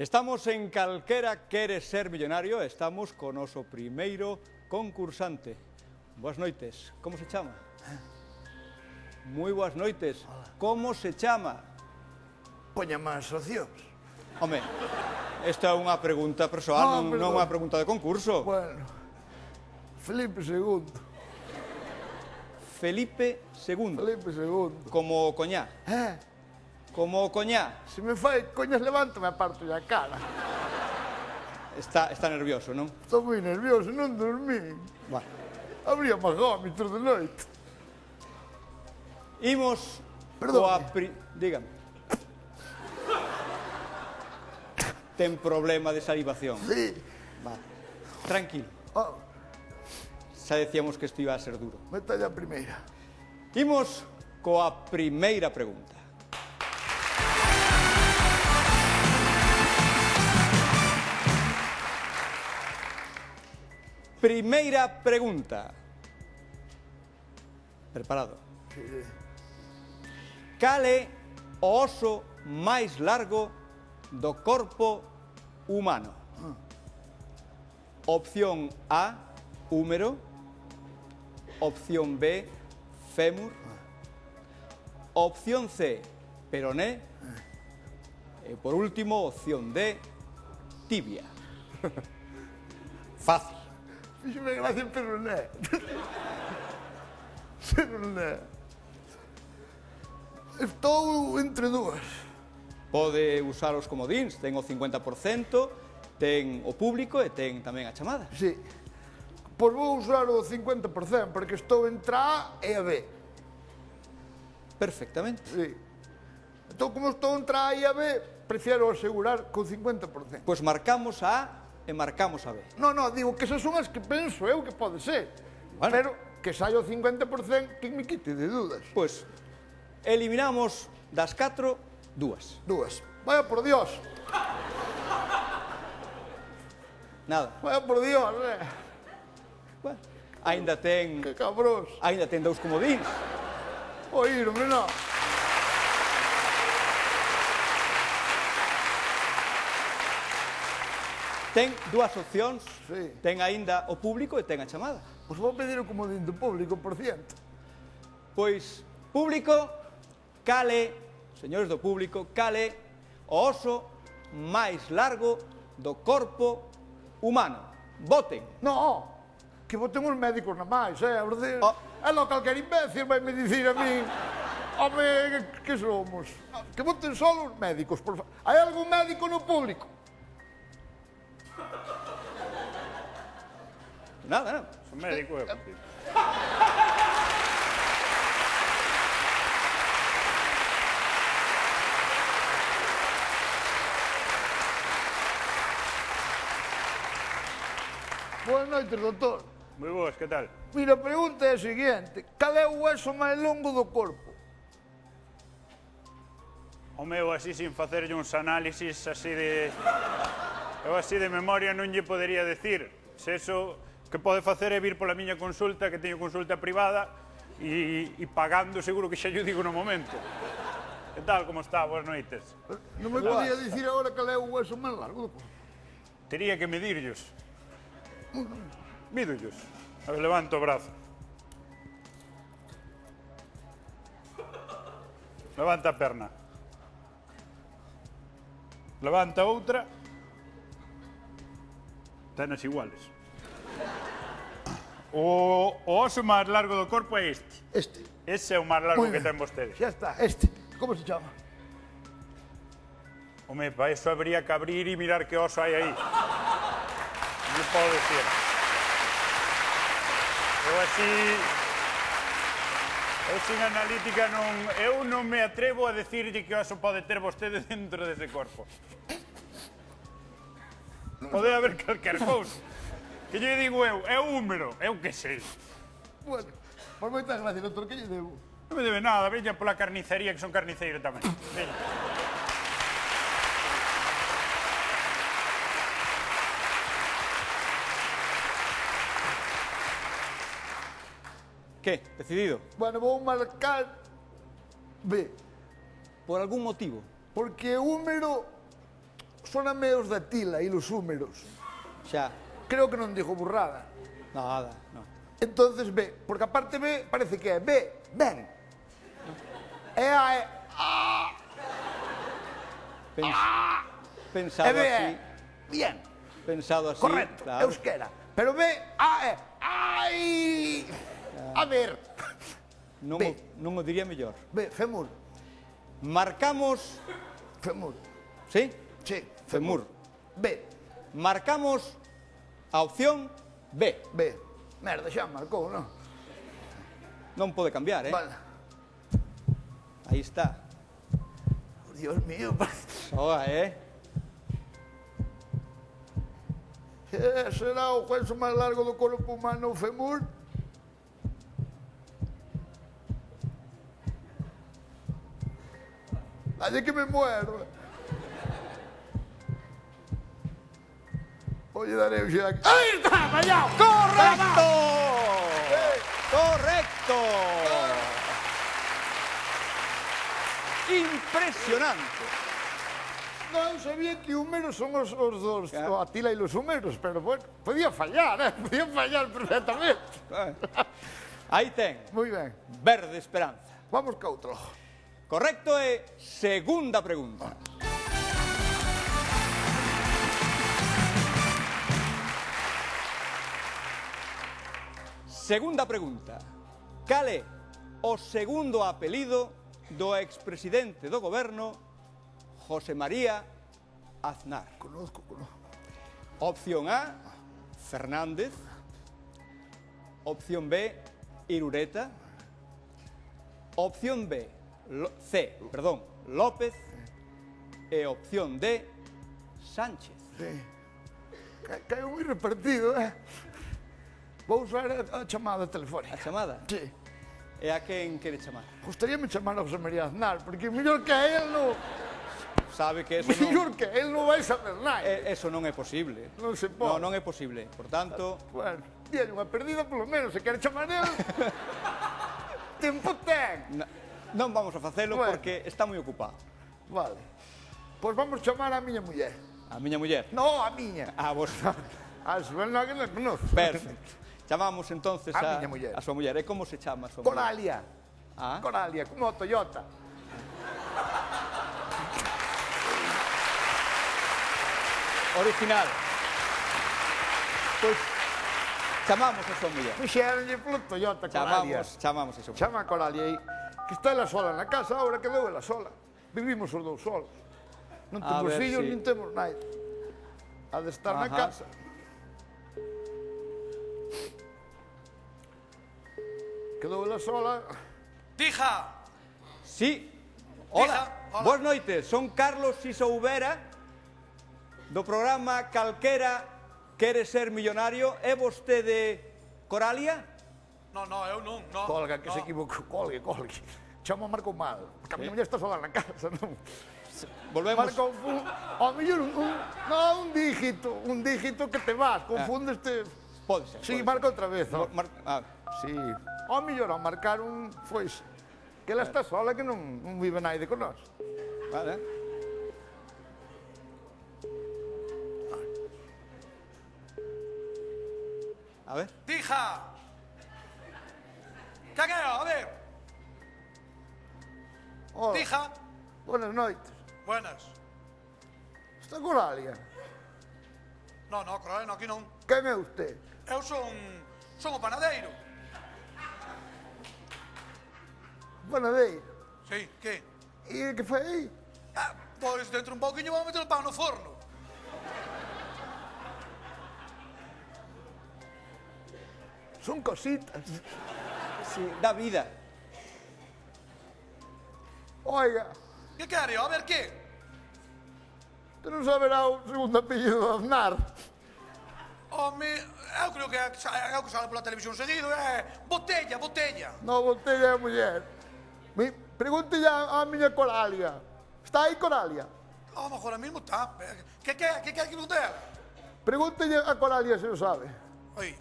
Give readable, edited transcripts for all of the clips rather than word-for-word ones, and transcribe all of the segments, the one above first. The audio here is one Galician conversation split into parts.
Estamos en Calquera Quere Ser Millonario, estamos con noso primeiro concursante. Boas noites, como se chama? Moi boas noites, como se chama? Poña máis opcións. Home, esta é unha pregunta persoal, non é unha pregunta de concurso. Bueno, Felipe II. Felipe II. Felipe II. Como o coñá. Como o coñá. Se me fai coñas levanto, me aparto a cara. Está nervioso, non? Estou moi nervioso, non dormí. Vale. Habría máis gómitos de noite. Imos Perdón. Dígame. Ten problema de salivación. Sí. Vale. Tranquilo. Oh, Xa decíamos que isto iba a ser duro. meta a primeira. Imos coa primeira pregunta. Primeira pregunta. Preparado? Sí. Cal é o oso máis largo do corpo humano? Opción A, húmero. Opción B, fémur. Opción C, peroné. E por último, opción D, tibia. Fácil. Fíxeme gracia, pero non é. Pero non é. Estou entre dúas. Pode usar os comodíns, ten o 50%, ten o público e ten tamén a chamada. Sí. Pois vou usar o 50%, porque estou entre a e a B. Perfectamente. Sí. Entón, como estou entre a e a B, prefiero asegurar co 50%. Pois marcamos a A e marcamos a B. Non, digo que esas son as que penso eu que pode ser. Bueno. Pero que saia o 50% que me quite de dudas. Pois eliminamos das 4, 2. Dúas. Vaya por Dios. Nada. Vaya por Dios, Bueno, aínda ten Que cabros. 2 comodíns. Oír, hombre, non. Ten 2 opcións. Sí. Ten aínda o público e ten a chamada. Pois vou pedir o comodín do público, por ciento. Pois, público, cale, señores do público, cale o oso máis largo do corpo humano. Voten. Non, que voten os médicos na máis, verdade? Oh. É lo calquer imbécil vai me dicir a min. Home, que somos? Que voten só os médicos, por favor. Hai algún médico no público? Nada. Son médico, Boas noites, doutor. Moi boas, que tal? Mira, a pregunta é a seguinte. Cal é o hueso máis longo do corpo? O meu así sin facerlle uns análisis así de... Eu así de memoria non lle podería decir. Se eso que pode facer é vir pola miña consulta, que teño consulta privada, e pagando seguro que xa lle digo no momento. Que tal, como está? Boas noites. Non me podía dicir agora cal é o hueso máis largo do corpo. Tería que medirllos. Mídollos. A ver, levanto o brazo. Levanta a perna. Levanta outra. Tenas iguales. O oso máis largo do corpo é este. Este. Ese é o máis largo Muy que ben. ten vostedes. Xa está, este. Como se chama? Home, para eso habría que abrir e mirar que oso hai aí. Non podo decir. Eu sin analítica non... Eu non me atrevo a decirlle que oso pode ter vostede dentro dese corpo. Pode haber calquer cousa. Que lle digo eu, é o húmero, eu que sei. Bueno, por moitas gracias, doutor, que lle debo? Non me debe nada, veña pola carnicería, que son carniceiro tamén. Veña. Que? Decidido? Bueno, vou marcar B. Por algún motivo? Porque o húmero Sóname os da tila e los húmeros. Xa. Creo que non digo burrada. Nada, no. Entonces B, porque a parte B parece que é B, ben. E A é A. Pensado E B é así, bien. pensado así, Correcto, claro. euskera. Pero B, A é ai. A ver. Non, B. non o diría mellor. B, femur. Marcamos, Femur. sí? Sí, Femur. B, Marcamos a opción B. B. Merda, xa marcou, non? Non pode cambiar, Vale. Aí está. Oh, Dios mío, Soa, será o hueso máis largo do corpo humano o femur? Allí que me muero. Oye, daré un aquí. ¡Ahí está! ¡Fallado! ¡Correcto! ¡Correcto! Impresionante. Non sabía que húmeros son os dos, Claro. o Atila e los húmeros, pero bueno, podía fallar, podía fallar perfectamente. Aí ten, Moi ben, verde esperanza. vamos ca outro. Correcto é segunda pregunta. Segunda pregunta. Cal é o segundo apelido do expresidente do goberno José María Aznar? Conozco. Opción A, Fernández. Opción B, Irureta. Opción B, López. E opción D, Sánchez. Sí. Caiu moi repartido, Vou usar a chamada A telefónica. chamada? Sí. E a quen quere chamar? Gostaríame chamar a José María Aznar, porque mellor que a él non... Sabe que eso Mellor non, que a él non vai saber nada. eso non é posible. Non se pode. Non é posible. Por tanto, Bueno, díale unha perdida polo menos, se quere chamar él. Tempo ten. non vamos a facelo Bueno. porque está moi ocupado. Vale. Pois vamos chamar a miña muller. A miña muller. No, a miña. A vos. A súa non que non conozco. Perfecto. Chamamos entonces A miña muller. a súa muller. E como se chama a súa muller? Coralia. Ah, Coralia, como a Toyota. original. Pois chamamos a súa muller. Fixéronlle polo Toyota, Coralia. Chamamos a súa muller. Chama a Coralia aí. Que está ela sola na casa, ahora quedou ela sola. Vivimos os dous solos. Non A temos ver fillos, si- nin temos nada. Ha de estar na Ajá. casa. Quedou ela sola. Dija, Sí. Hola. Diga, hola. Boas noites. Son Carlos Isoubera do programa Calquera quere ser millonario. É vostede Coralia? no, eu non, no. Colga, que no. se equivocou. Colgue. Chama marcou mal. Porque a miña muller está sola na casa, non? Volvemos. Marca ao mellor un dígito que te vas, confúndeste. Pode ser. Sí, pode marca outra vez, ser. ó. Sí. Ao mellor ao marcar un foi que ela está sola, que non vive naide con nós. Vale. A ver. Dija. Que é? A ver, Hola. dija. Buenas noites. Buenas. Está Coralia? No, Coralia, no, aquí non. Quen é usted? Eu son o panadeiro. Panadeiro. Sí, que? E que foi aí? Pois dentro un pouquiño vou meter o pão no forno. Son cositas. Sí, da vida. Oiga, Que quere? A ver que? tú non saberá o segundo apellido de Aznar. Home, eu creo que é o que sale pola televisión seguido, é botella. No, botella é a muller. Pregúntelle a miña Coralia. Está aí Coralia? A lo mejor ahora mismo está. Que quer que preguntar? Pregúntelle a Coralia se o sabe. Oi,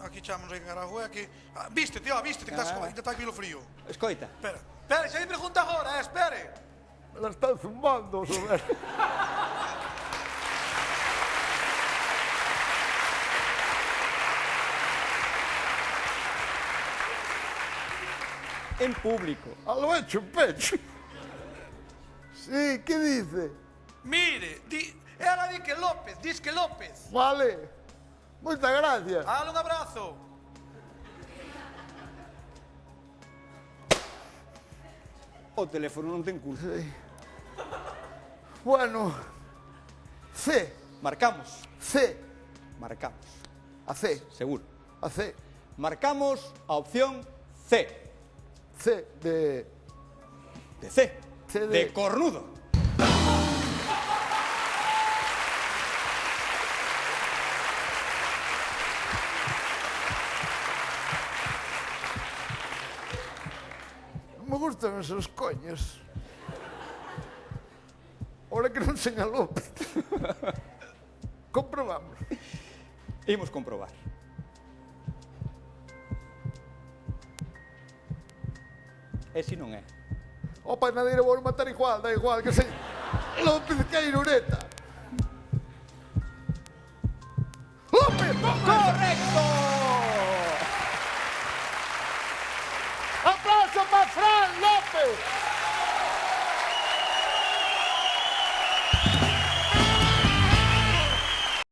aquí chamamos aí carajo, aquí. Vístete, que estás ainda está aquí o frío. Escoita. Espera, se me pregunta agora, espere. Ela está zumbando, sobre. en público. A lo hecho en pecho. Sí, que dice? Mire, ela di que López, dis que López. Vale. Moitas gracias. Dale un abrazo. O teléfono non ten culpa. Bueno. C. Marcamos. C. Marcamos. A C. Seguro. A C. Marcamos a opción C. C de... De C. C de cornudo. Non me gustan esos coños. Ora que non seña López. Comprobamos. Imos comprobar. E se non é? O panadeiro vou matar igual, da igual, que sei. López Cairureta. López! ¡Correcto!